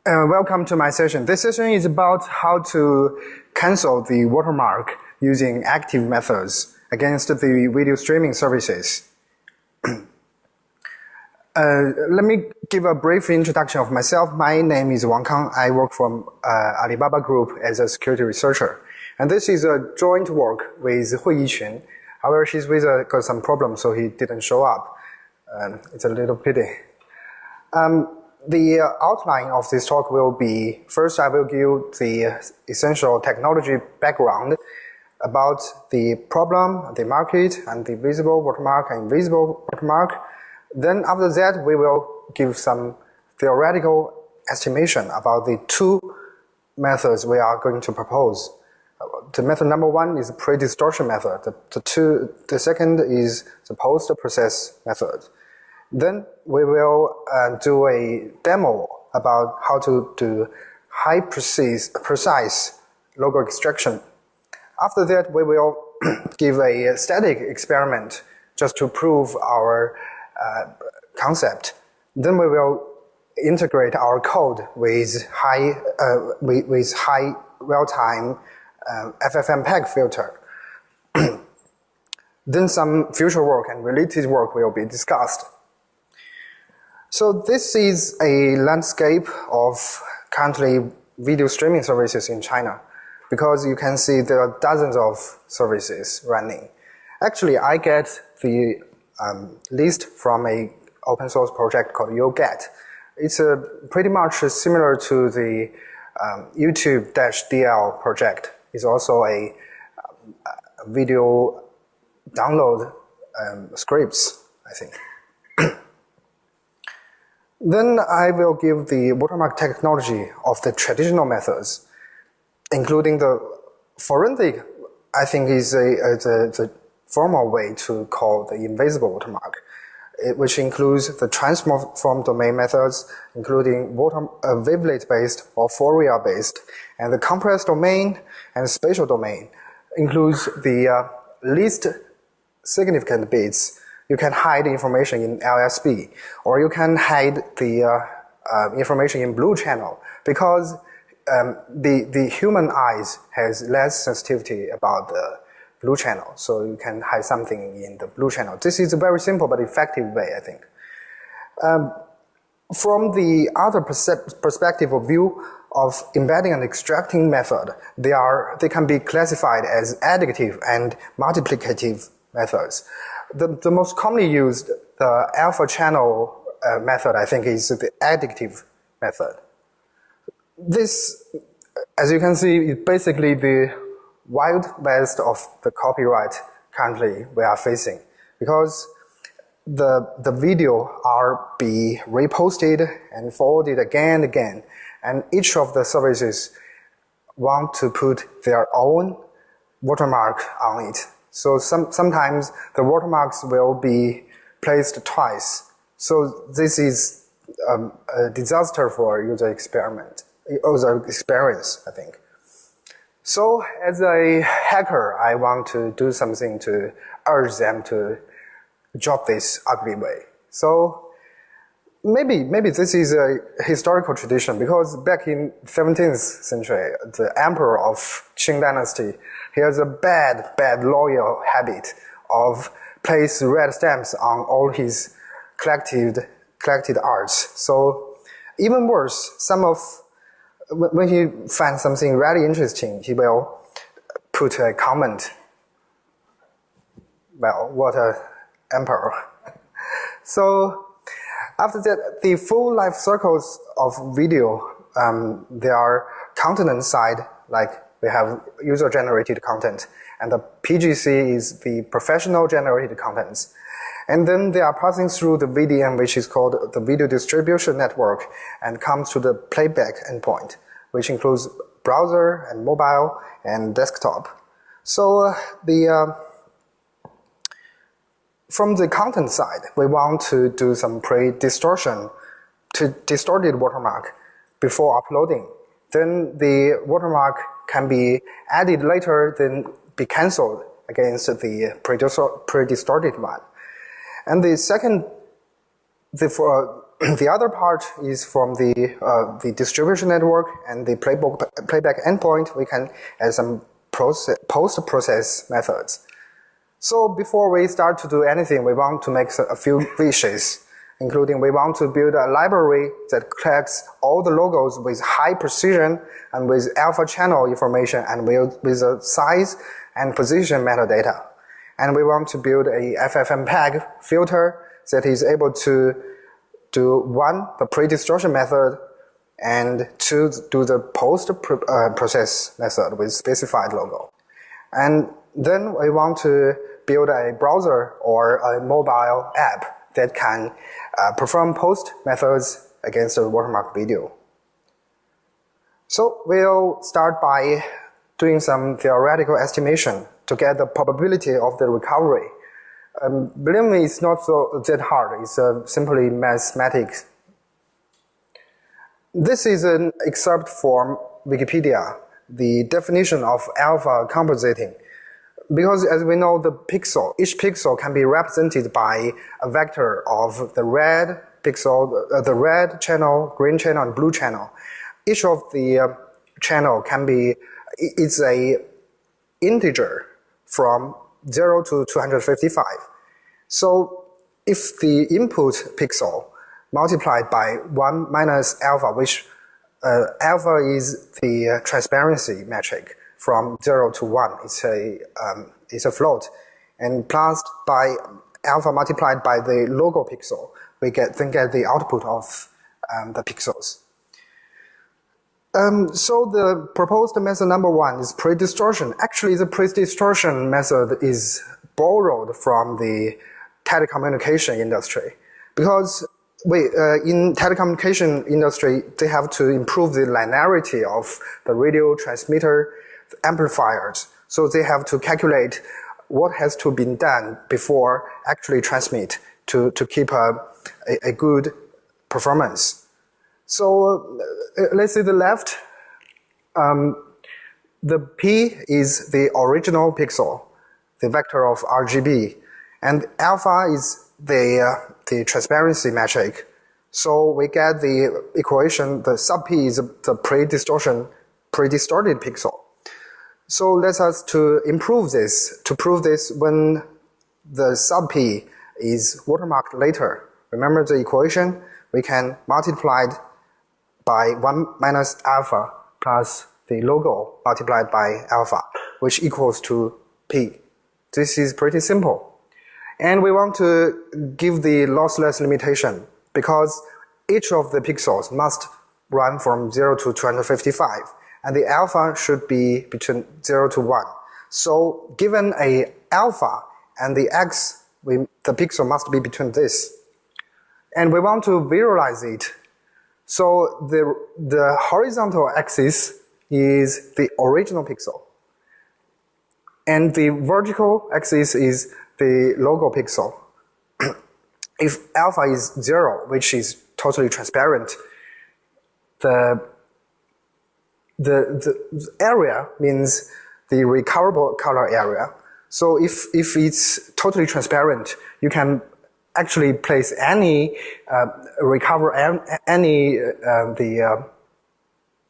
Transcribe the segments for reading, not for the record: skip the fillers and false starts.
Welcome to my session. This session is about how to cancel the watermark using active methods against the video streaming services. Let me give a brief introduction of myself. My name is Wang. I work from Alibaba Group as a security researcher. And this is a joint work with Yi-Qun. However, she's got some problems, so he didn't show up. It's a little pity. The outline of this talk will be, first I will give the essential technology background about the problem, the market, and the visible watermark and invisible watermark. Then after that, we will give some theoretical estimation about the two methods we are going to propose. The method number one is the pre-distortion method. The second is the post-process method. Then we will do a demo about how to do high precise logo extraction. After that, we will give a static experiment just to prove our concept. Then we will integrate our code with high real-time FFmpeg filter. Then some future work and related work will be discussed. So this is a landscape of currently video streaming services in China, because you can see there are dozens of services running. Actually, I get the list from a open source project called YouGet. It's pretty much similar to the YouTube-DL project. It's also a video download scripts, I think. Then I will give the watermark technology of the traditional methods, including the forensic, I think is the formal way to call the invisible watermark, which includes the transform domain methods, including wavelet-based or Fourier-based, and the compressed domain and spatial domain includes the least significant bits. You can hide information in LSB, or you can hide the information in blue channel, because the human eyes has less sensitivity about the blue channel, so you can hide something in the blue channel. This is a very simple but effective way, I think. From the other perspective of view of embedding and extracting method, they can be classified as additive and multiplicative methods. The most commonly used, the alpha channel method, I think, is the additive method. This, as you can see, is basically the wild west of the copyright currently we are facing, because the video are be reposted and forwarded again and again, and each of the services want to put their own watermark on it. So sometimes the watermarks will be placed twice. So this is a disaster for user experience, I think. So as a hacker, I want to do something to urge them to drop this ugly way. So maybe this is a historical tradition, because back in 17th century, the emperor of Qing dynasty, he has a bad loyal habit of place red stamps on all his collected arts. So even worse, when he finds something really interesting, he will put a comment. Well, what a emperor. So after that, the full life cycles of video, there are content side, like we have user-generated content, and the PGC is the professional-generated contents. And then they are passing through the VDM, which is called the Video Distribution Network, and comes to the playback endpoint, which includes browser and mobile and desktop. So from the content side, we want to do some pre-distortion to distorted watermark before uploading. Then the watermark can be added later, then be cancelled against the pre-distorted one. And the second, The other part is from the distribution network and the playback endpoint. We can add some post-process methods. So before we start to do anything, we want to make a few wishes, including we want to build a library that collects all the logos with high precision and with alpha channel information and with a size and position metadata. And we want to build a FFmpeg filter that is able to do 1, the pre-distortion method, and 2, do the post-process method with specified logo. And then we want to build a browser or a mobile app that can perform post methods against the watermark video. So we'll start by doing some theoretical estimation to get the probability of the recovery. Believe me, it's not that hard. It's simply mathematics. This is an excerpt from Wikipedia, the definition of alpha compositing. Because as we know, each pixel can be represented by a vector of the red pixel, the red channel, green channel, and blue channel. Each of the channel it's a integer from 0 to 255. So if the input pixel multiplied by 1 minus alpha, which alpha is the transparency metric from 0 to 1, it's a float, and plus by alpha multiplied by the logo pixel, we then get the output of the pixels. So the proposed method number 1 is pre-distortion. Actually, the pre-distortion method is borrowed from the telecommunication industry, because in telecommunication industry, they have to improve the linearity of the radio transmitter amplifiers. So they have to calculate what has to be done before actually transmit to keep a good performance. So let's see the left. The P is the original pixel, the vector of RGB, and alpha is the transparency metric. So we get the equation, the sub P is the pre-distorted pixel. So let us to improve this, to prove this when the sub P is watermarked later. Remember the equation? We can multiply it by 1 minus alpha plus the logo multiplied by alpha, which equals to P. This is pretty simple. And we want to give the lossless limitation because each of the pixels must run from 0 to 255. And the alpha should be between 0 to 1. So given a alpha and the x, the pixel must be between this. And we want to visualize it. So the horizontal axis is the original pixel. And the vertical axis is the logo pixel. If alpha is 0, which is totally transparent, the area means the recoverable color area. So if it's totally transparent, you can actually place any the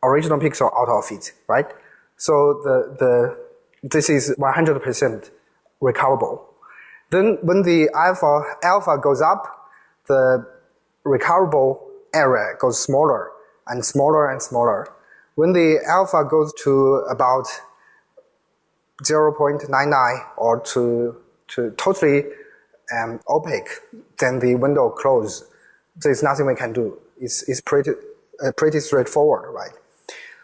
original pixel out of it, right? So this is 100% recoverable. Then when the alpha goes up, the recoverable area goes smaller and smaller and smaller. When the alpha goes to about 0.99 or to totally opaque, then the window closes. There's nothing we can do. It's pretty straightforward, right?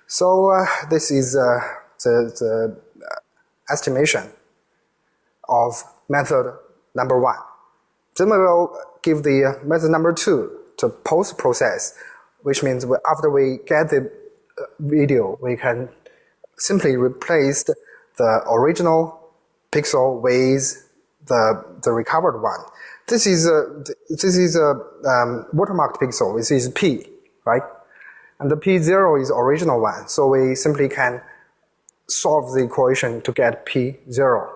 So this is the estimation of method number 1. Then we will give the method number 2 to post-process, which means after we get the video, we can simply replace the original pixel with the recovered one. This is a watermarked pixel. This is P, right? And the P0 is original one. So we simply can solve the equation to get P0.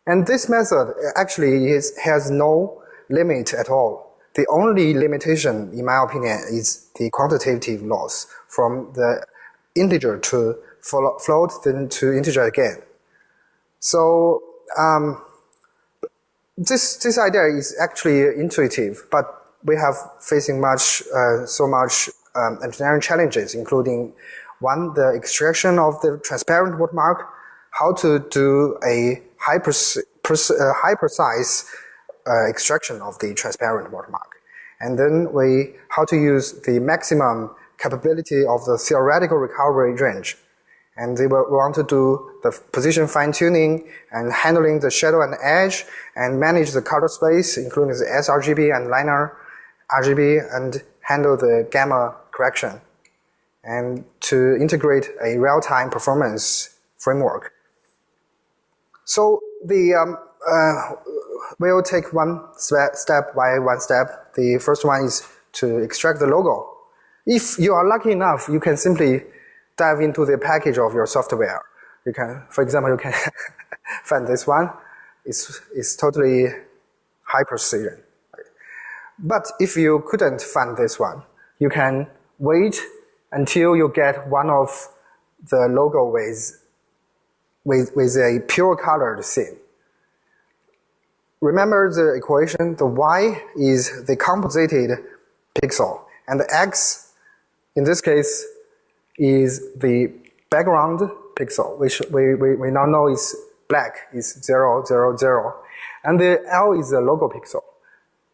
And this method actually has no limit at all. the only limitation, in my opinion, is the quantitative loss from the integer to float, then to integer again. So this idea is actually intuitive, but we have facing so much engineering challenges, including one, the extraction of the transparent watermark, how to do a high precise extraction of the transparent watermark, and then how to use the maximum capability of the theoretical recovery range. And we want to do the position fine-tuning and handling the shadow and edge and manage the color space, including the sRGB and linear RGB, and handle the gamma correction, and to integrate a real-time performance framework. So we'll take one step by one step. The first one is to extract the logo. If you are lucky enough, you can simply dive into the package of your software. You can, for example, you can find this one. It's totally high precision. But if you couldn't find this one, you can wait until you get one of the logo with a pure colored scene. Remember the equation, the Y is the composited pixel, and the X, in this case, is the background pixel, which we now know is black, is 0, 0, 0. And the L is the logo pixel.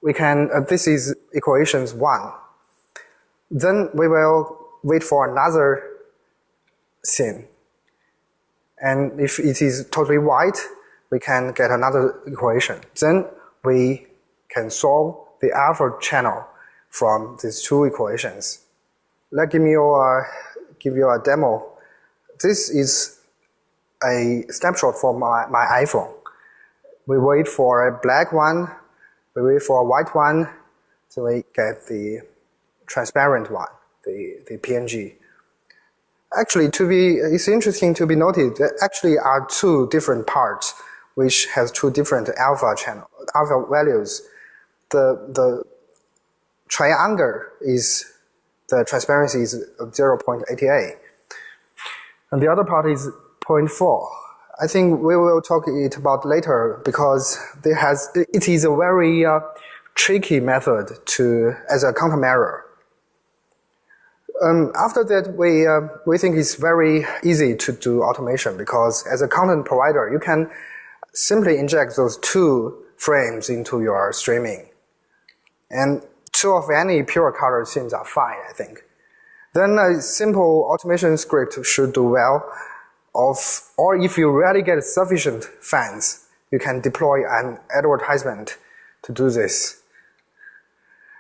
We can, this is equations 1. Then we will wait for another scene. And if it is totally white, we can get another equation. Then we can solve the alpha channel from these two equations. Let me give you a demo. This is a snapshot from my iPhone. We wait for a black one, we wait for a white one, so we get the transparent one, the PNG. Actually, it's interesting to be noted that actually are two different parts which has two different alpha values. The triangle is, the transparency is 0.88. And the other part is 0.4. I think we will talk about later because it is a very tricky method as a countermeasure. After that, we think it's very easy to do automation because as a content provider, you can simply inject those two frames into your streaming. And two of any pure color scenes are fine, I think. Then a simple automation script should do well. Or if you really get sufficient fans, you can deploy an advertisement to do this.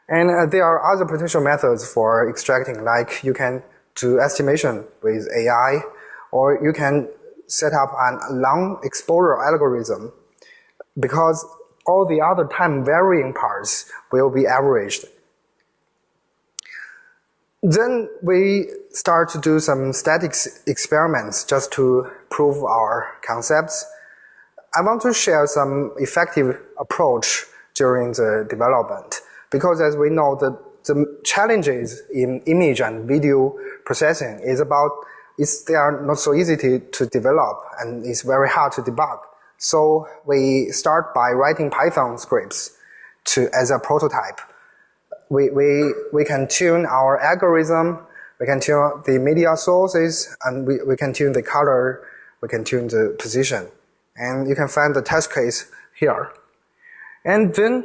And there are other potential methods for extracting, like you can do estimation with AI, or you can set up a long exposure algorithm because all the other time varying parts will be averaged. Then we start to do some statics experiments just to prove our concepts. I want to share some effective approach during the development because as we know, the challenges in image and video processing they are not so easy to develop and it's very hard to debug. So we start by writing Python scripts as a prototype. We can tune our algorithm, we can tune the media sources, and we can tune the color, we can tune the position. And you can find the test case here. And then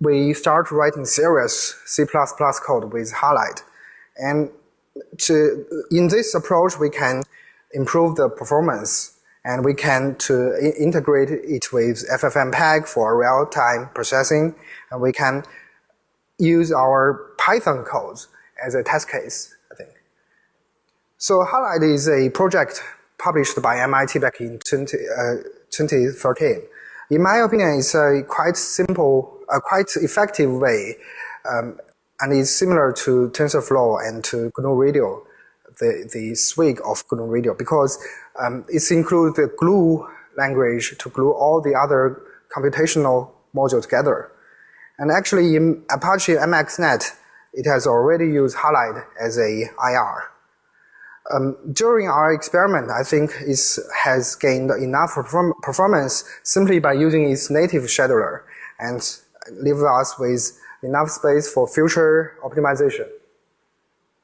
we start writing serious C++ code with highlight. And in this approach, we can improve the performance, and we can integrate it with FFmpeg for real-time processing, and we can use our Python code as a test case, I think. So Highlight is a project published by MIT back in 2013. In my opinion, it's a quite simple, quite effective way, and is similar to TensorFlow and to GNU Radio, the swig of GNU Radio, because it includes the glue language to glue all the other computational modules together. And actually in Apache MXNet, it has already used highlight as a IR. During our experiment, I think it has gained enough performance simply by using its native scheduler and leave us with enough space for future optimization.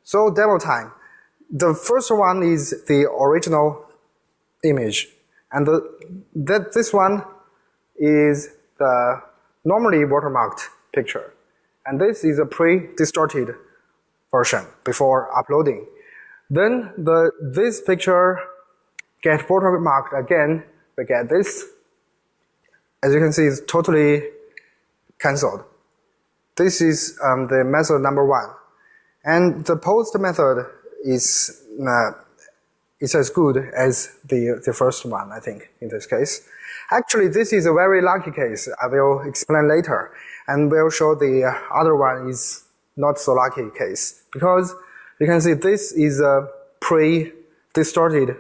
So demo time. The first one is the original image, and this one is the normally watermarked picture. And this is a pre-distorted version before uploading. Then this picture get watermarked again, we get this. As you can see, it's totally cancelled. This is the method number 1. And the post method is as good as the first one, I think, in this case. Actually, this is a very lucky case. I will explain later. And we'll show the other one is not so lucky case. Because you can see this is a pre-distorted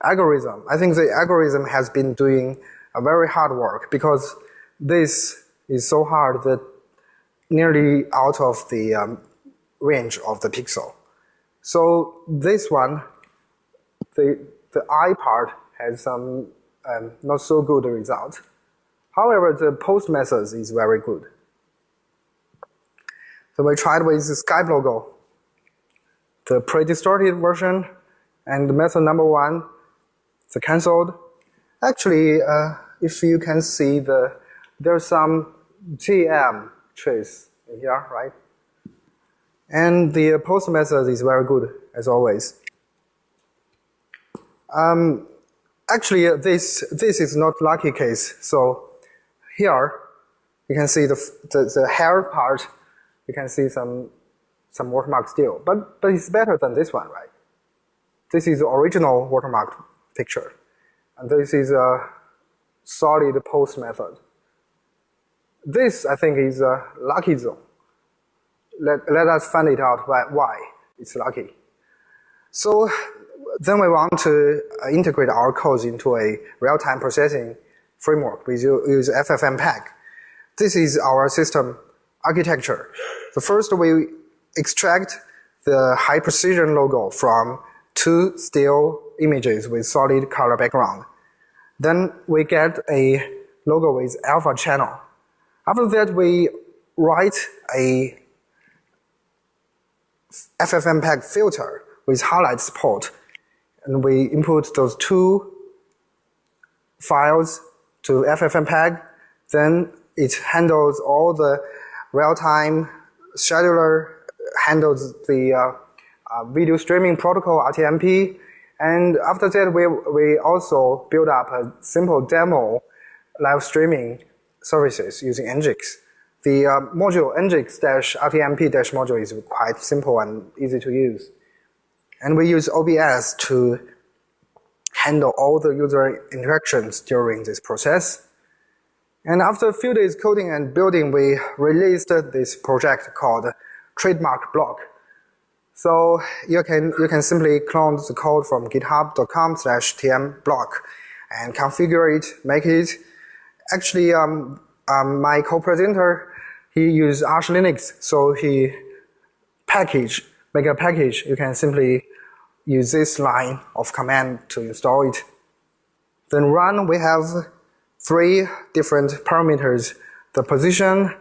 algorithm. I think the algorithm has been doing a very hard work because this is so hard that nearly out of the range of the pixel. So this one, the I part has some not so good result. However, the post method is very good. So we tried with the Skype logo, the pre-distorted version, and the method number 1, the cancelled. Actually, if you can see, there's some GM trace in here, right? And the post method is very good, as always. Actually, this is not lucky case. So here, you can see the hair part, you can see some watermark still. But it's better than this one, right? This is the original watermark picture. And this is a solid post method. This, I think, is a lucky zone. Let us find it out why it's lucky. So then we want to integrate our codes into a real-time processing framework. We use FFmpeg. This is our system architecture. So first we extract the high precision logo from 2 still images with solid color background. Then we get a logo with alpha channel. After that, we write a FFmpeg filter with highlight support. And we input those 2 files to FFmpeg. Then it handles all the real-time scheduler, handles the video streaming protocol, RTMP. And after that, we also build up a simple demo live streaming services using Nginx. The module Nginx-RTMP-module is quite simple and easy to use. And we use OBS to handle all the user interactions during this process. And after a few days coding and building, we released this project called Trademark Block. So you can simply clone the code from github.com/tmblock and configure it, make it. Actually, my co-presenter, he used Arch Linux, so he make a package. You can simply use this line of command to install it. Then run, we have 3 different parameters: the position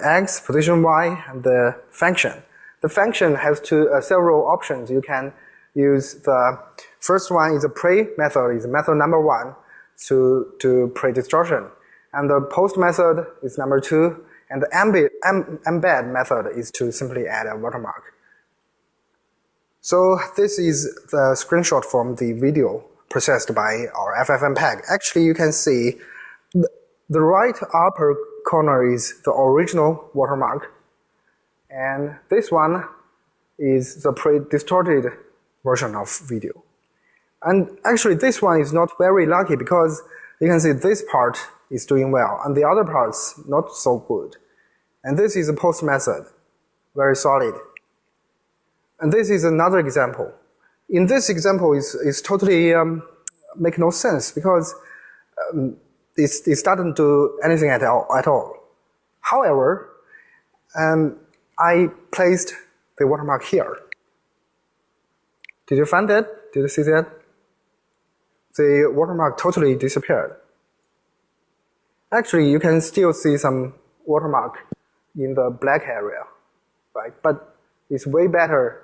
x, position y, and the function. The function has several options. You can use the first one is a pre method, is method number 1 to pre-distortion. And the post method is number 2, and the embed method is to simply add a watermark. So this is the screenshot from the video processed by our FFmpeg. Actually, you can see the right upper corner is the original watermark, and this one is the pre-distorted version of video. And actually, this one is not very lucky because you can see this part is doing well, and the other parts not so good. And this is a post method, very solid. And this is another example. In this example, it's totally make no sense because it doesn't do anything at all. However, I placed the watermark here. Did you find that? Did you see that? The watermark totally disappeared. Actually, you can still see some watermark in the black area, right? But it's way better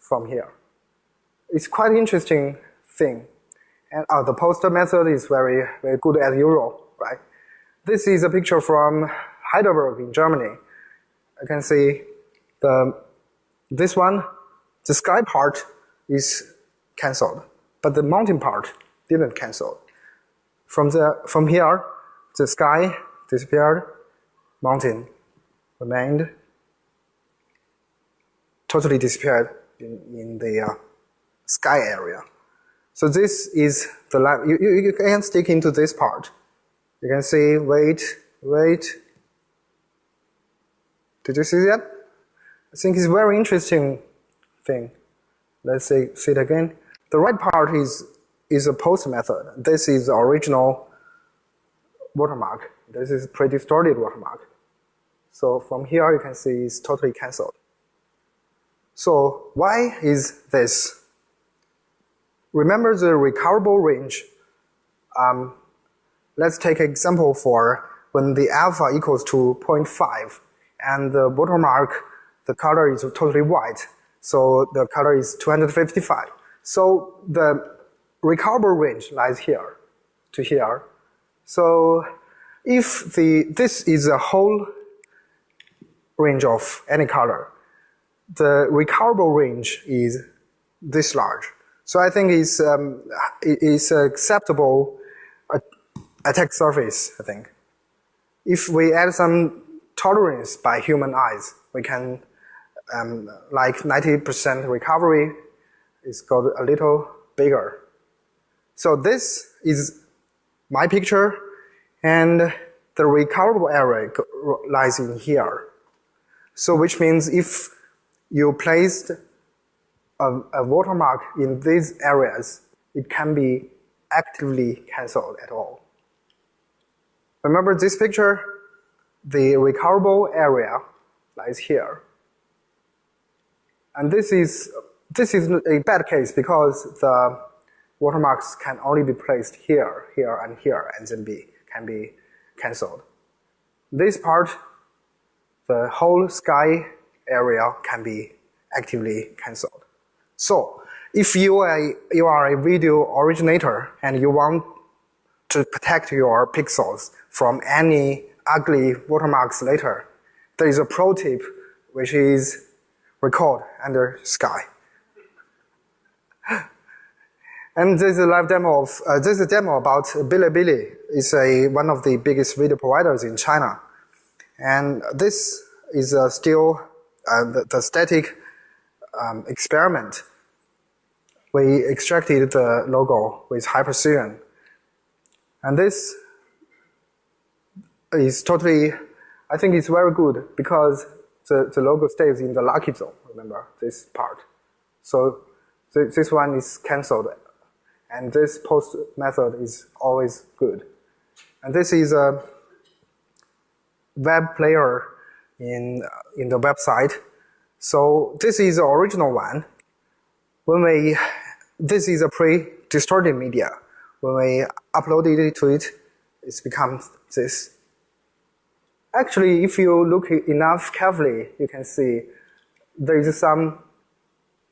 from here. It's quite an interesting thing. And the poster method is very, very good as usual, right? This is a picture from Heidelberg in Germany. I can see this one, the sky part is cancelled, but the mountain part didn't cancel. From here, the sky disappeared, mountain remained, totally disappeared in the sky area. So this is the line. You can stick into this part. You can see, wait. Did you see that? I think it's a very interesting thing. Let's see it again. The right part is a post method. This is the original watermark. This is pre-distorted watermark. So from here you can see it's totally cancelled. So why is this? Remember the recoverable range. Let's take an example for when the alpha equals to 0.5 and the watermark, the color is totally white. So the color is 255. So the recoverable range lies here to here. So if this is a whole range of any color, the recoverable range is this large. So I think it's acceptable attack surface, I think. If we add some tolerance by human eyes, we can, like 90% recovery, is got a little bigger. So this is my picture, and the recoverable area lies in here. So which means if you placed a watermark in these areas, it can be actively cancelled at all. Remember this picture? The recoverable area lies here. And this is a bad case because the watermarks can only be placed here, here, and here, and then can be cancelled. This part, the whole sky area can be actively cancelled. So, if you are a video originator and you want to protect your pixels from any ugly watermarks later, there is a pro tip which is record under sky. And this is a live demo of this is a demo about Bilibili. It's one of the biggest video providers in China, and this is still the static experiment. We extracted the logo with high precision, and this is totally, I think it's very good because the logo stays in the lucky zone. Remember this part. So this one is cancelled, and this post method is always good. And this is a web player in the website. So this is the original one. This is a pre-distorted media. When we uploaded it to it, it becomes this. Actually, if you look enough carefully, you can see there is some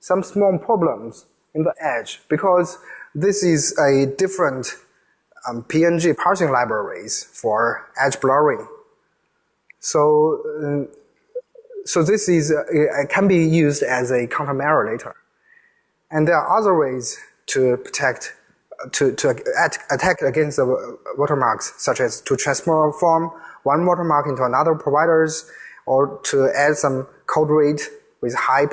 small problems in the edge because this is a different PNG parsing libraries for edge blurring. So this is it can be used as a countermeasure later. And there are other ways to protect, to attack against the watermarks, such as to transform one watermark into another provider's, or to add some code rate with high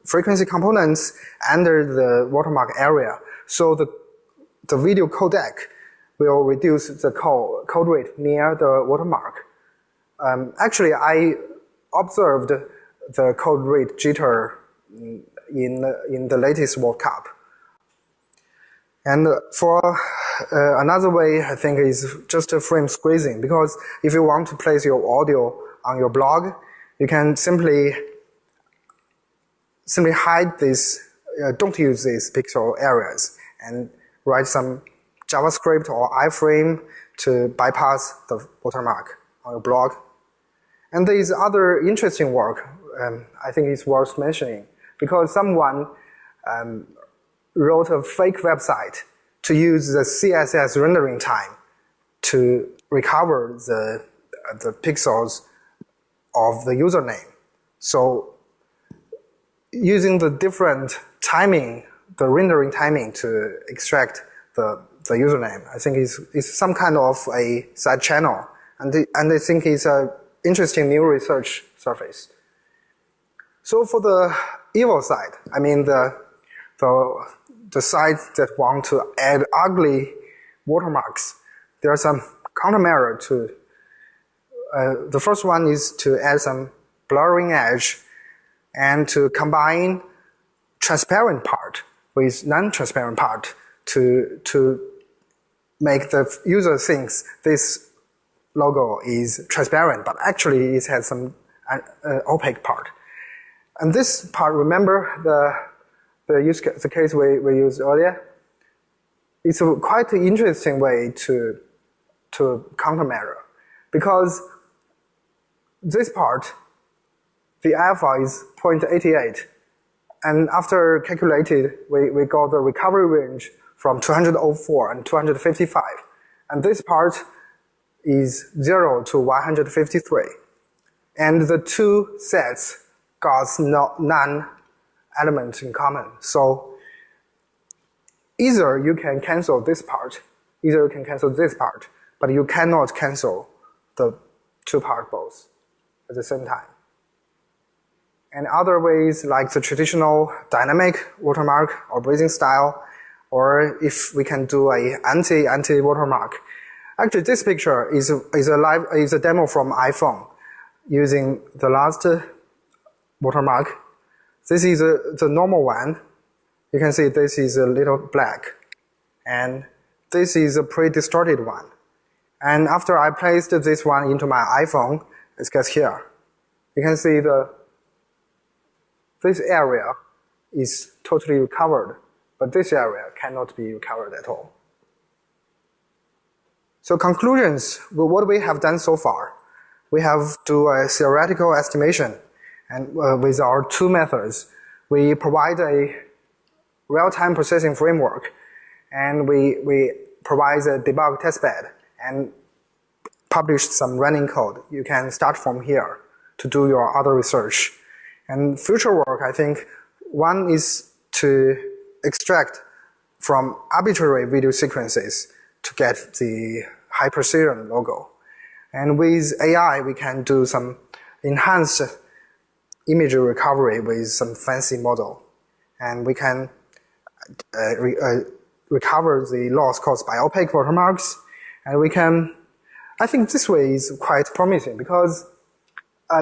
frequency components under the watermark area. So the video codec will reduce the code rate near the watermark. Actually, I observed the code rate jitter in the latest World Cup. And for another way, I think, is just a frame squeezing, because if you want to place your audio on your blog, you can simply hide this, don't use these pixel areas, and write some JavaScript or iframe to bypass the watermark on your blog. And there is other interesting work I think it's worth mentioning, because someone wrote a fake website to use the CSS rendering time to recover the pixels of the username. So using the different timing, the rendering timing to extract the username, I think is some kind of a side channel. And I think it's an interesting new research surface. So for the evil side, I mean the side that want to add ugly watermarks, there are some countermeasures to. The first one is to add some blurring edge and to combine transparent part with non-transparent part to make the user thinks this logo is transparent, but actually it has some opaque part. And this part, remember the case we used earlier? It's a quite interesting way to countermeasure, because this part, the alpha is 0.88, and after calculated, we got the recovery range from 204 and 255, and this part is 0 to 153, and the two sets got none element in common. So either you can cancel this part, either you can cancel this part, but you cannot cancel the two parts both at the same time. And other ways, like the traditional dynamic watermark or breathing style, or if we can do a anti-watermark. Actually, this picture is a demo from iPhone using the last watermark. This is the normal one. You can see this is a little black, and this is a pre-distorted one. And after I placed this one into my iPhone, it gets here. You can see this area is totally recovered, but this area cannot be recovered at all. So conclusions, what we have done so far, we have do a theoretical estimation, and with our two methods, we provide a real-time processing framework, and we provide a debug testbed and published some running code. You can start from here to do your other research. And future work, I think, one is to extract from arbitrary video sequences to get the high precision logo. And with AI, we can do some enhanced image recovery with some fancy model. And we can recover the loss caused by opaque watermarks. And we can, I think this way is quite promising, because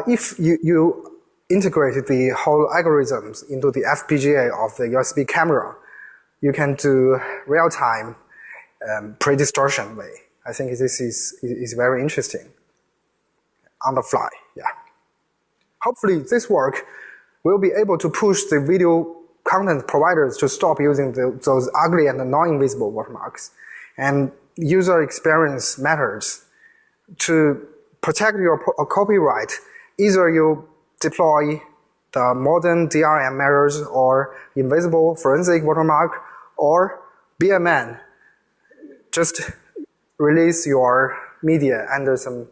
if you integrate the whole algorithms into the FPGA of the USB camera, you can do real-time pre-distortion way. I think this is very interesting. On the fly, yeah. Hopefully this work will be able to push the video content providers to stop using those ugly and non-invisible watermarks. And user experience matters. To protect your copyright, either you deploy the modern DRM measures or invisible forensic watermark, or be a man, just release your media under some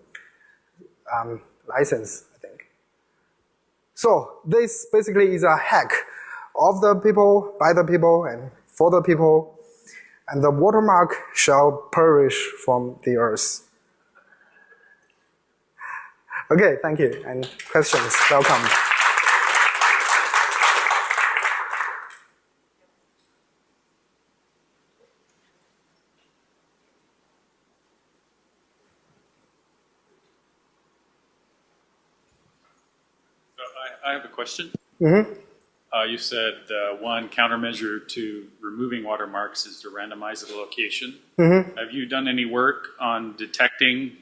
license, I think. So this basically is a hack of the people, by the people, and for the people, and the watermark shall perish from the earth. Okay, thank you. And questions, welcome. I have a question. Mm-hmm. You said one countermeasure to removing watermarks is to randomize the location. Mm-hmm. Have you done any work on detecting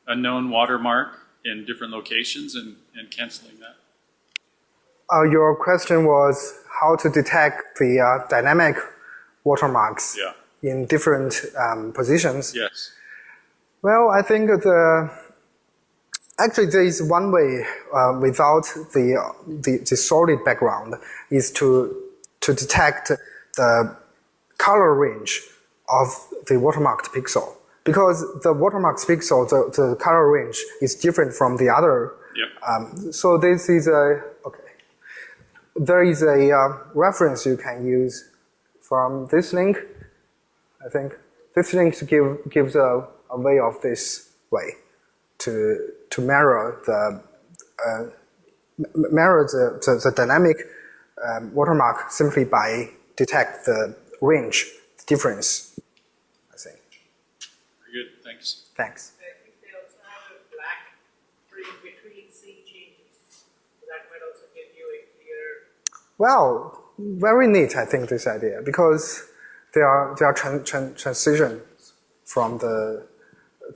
a known watermark in different locations and canceling that. Your question was how to detect the dynamic watermarks in different positions. Yes. Well, I think actually there is one way without the solid background is to detect the color range of the watermarked pixel. Because the watermarked pixel, the color range is different from the other. Yep. So this is there is a reference you can use from this link. I think this link gives a way of this way to mirror the dynamic watermark simply by detect the range difference. I think. Very good. Thanks. Thanks. I think they also have a black frame between scene changes. So that might also give you a clear. Well, very neat, I think, this idea, because there are transitions from the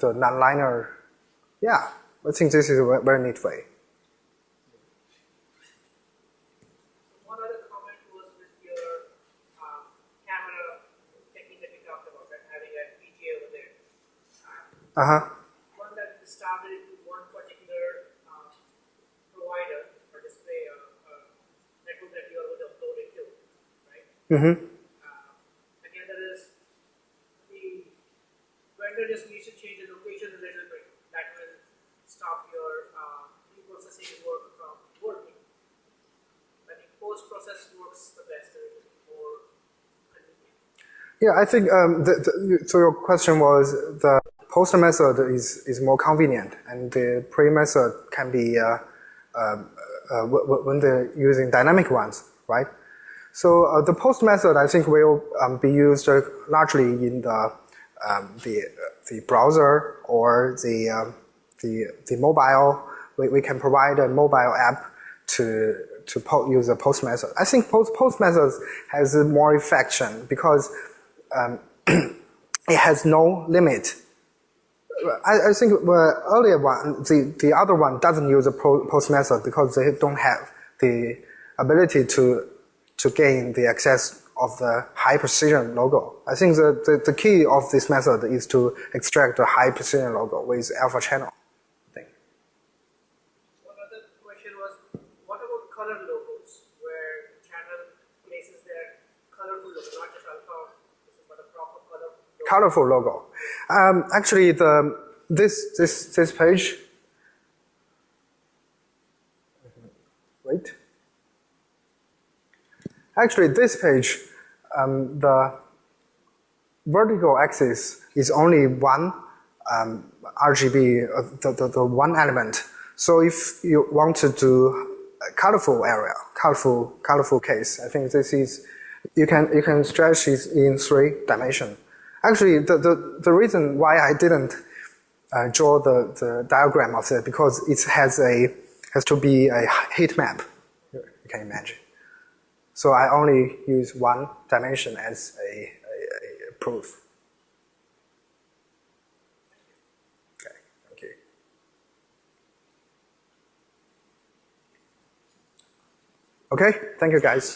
non-linear. Yeah, I think this is a very neat way. One other comment was with your camera technique that we talked about, and having a PGA over there. One that is targeted to one particular provider or display network that you are going to upload it to, right? Again, there is the vendor just needs to change the location a little bit. That will stop your pre-processing work from working. I think post-process works the best. It is more convenient. Yeah, I think so your question was the post method is more convenient, and the pre method can be when they're using dynamic ones, right? So the post method, I think, will be used largely in the browser or the mobile. We can provide a mobile app to use the post method. I think post methods has more affection because it has no limit. I think the earlier one, the other one doesn't use a post method because they don't have the ability to gain the access of the high precision logo. I think the key of this method is to extract the high precision logo with alpha channel. One other question was, what about color logos, where the channel places their colorful logo, not just alpha, but a proper color logo? Colorful logo. Actually, this page. Wait. Actually, this page, the vertical axis is only one RGB, the one element. So if you want to do a colorful area, colorful case, I think this is you can stretch it in 3 dimensions. Actually, the reason why I didn't draw the diagram of it because it has to be a heat map. You can imagine. So I only use 1 dimension as a proof. Okay, thank you. Okay, thank you guys.